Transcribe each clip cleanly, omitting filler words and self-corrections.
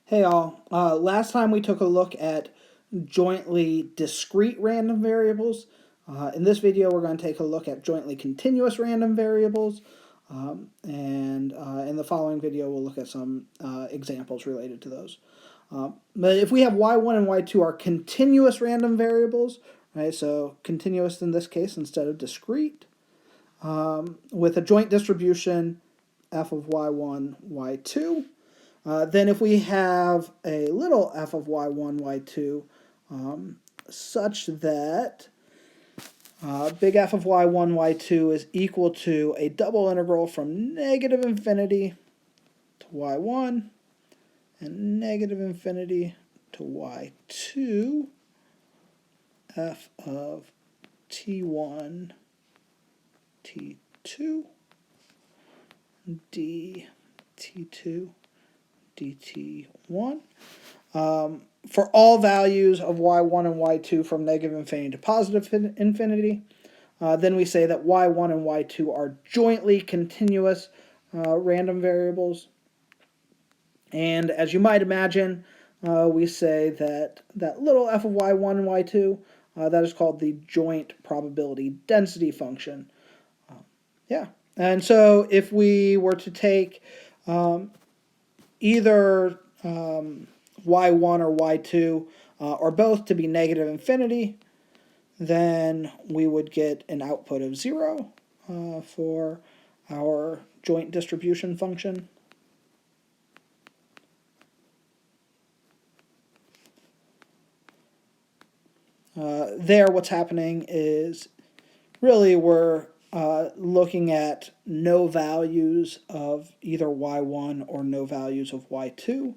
Hey all, last time we took a look at jointly discrete random variables. In this video we're going to take a look at jointly continuous random variables, and in the following video we'll look at some examples related to those. But if we have y1 and y2 are continuous random variables, right, so continuous in this case instead of discrete, with a joint distribution f of y1, y2, then if we have a little f of y1, y2, such that big F of y1, y2 is equal to a double integral from negative infinity to y1 and negative infinity to y2, f of t1, t2, d t2, dt1. For all values of y1 and y2 from negative infinity to positive infinity, then we say that y1 and y2 are jointly continuous random variables. And as you might imagine, we say that that little f of y1 and y2, that is called the joint probability density function. Yeah. And so if we were to take either y1 or y2 or both to be negative infinity, then we would get an output of 0 for our joint distribution function. There what's happening is really we're looking at no values of either y1 or no values of y2,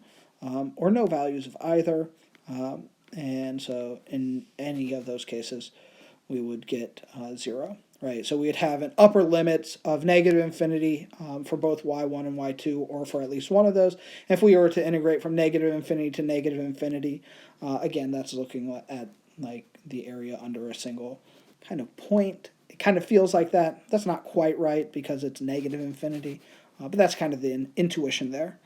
or no values of either. And so in any of those cases, we would get 0. Right, so we'd have an upper limits of negative infinity for both y1 and y2, or for at least one of those. If we were to integrate from negative infinity to negative infinity, again, that's looking at like the area under a single kind of point. It kind of feels like that. That's not quite right because it's negative infinity, but that's kind of the intuition there.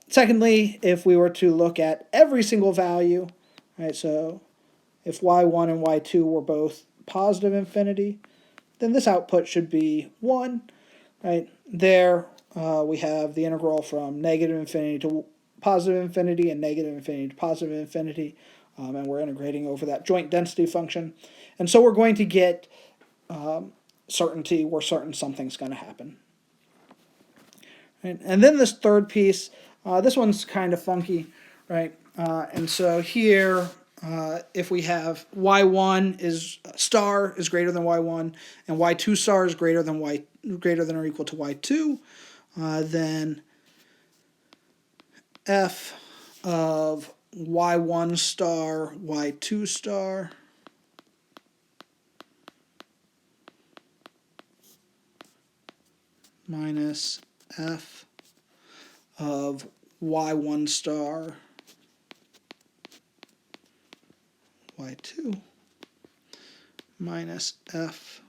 Secondly, if we were to look at every single value, right, so if y1 and y2 were both positive infinity, then this output should be 1. Right? There we have the integral from negative infinity to positive infinity and negative infinity to positive infinity, and we're integrating over that joint density function. And so we're going to get certainty. We're certain something's going to happen. Right? And then this third piece, this one's kind of funky, right? And so here, if we have y1 is star is greater than y1 and y2 star is greater than or equal to y2, then f of y1 star y2 star minus f of y1 star y2 minus f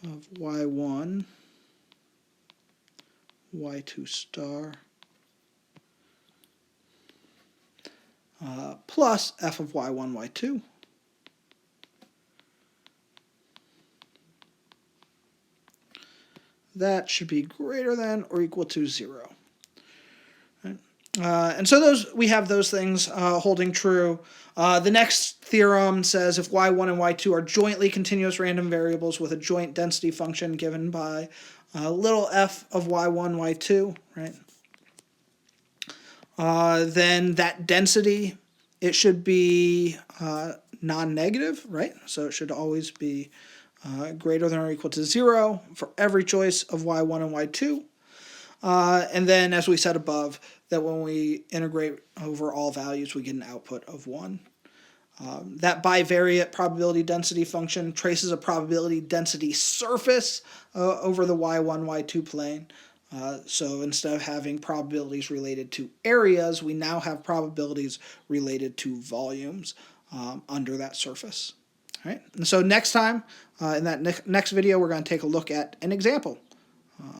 of y1 y2 star plus f of y1 y2 that should be greater than or equal to 0. Right? And so we have those things holding true. The next theorem says if y1 and y2 are jointly continuous random variables with a joint density function given by little f of y1, y2, right? Then that density, it should be non-negative, right? So it should always be greater than or equal to 0 for every choice of y1 and y2. And then, as we said above, that when we integrate over all values, we get an output of 1. That bivariate probability density function traces a probability density surface over the y1, y2 plane. So instead of having probabilities related to areas, we now have probabilities related to volumes under that surface. All right? And so next time, in that next video, we're going to take a look at an example.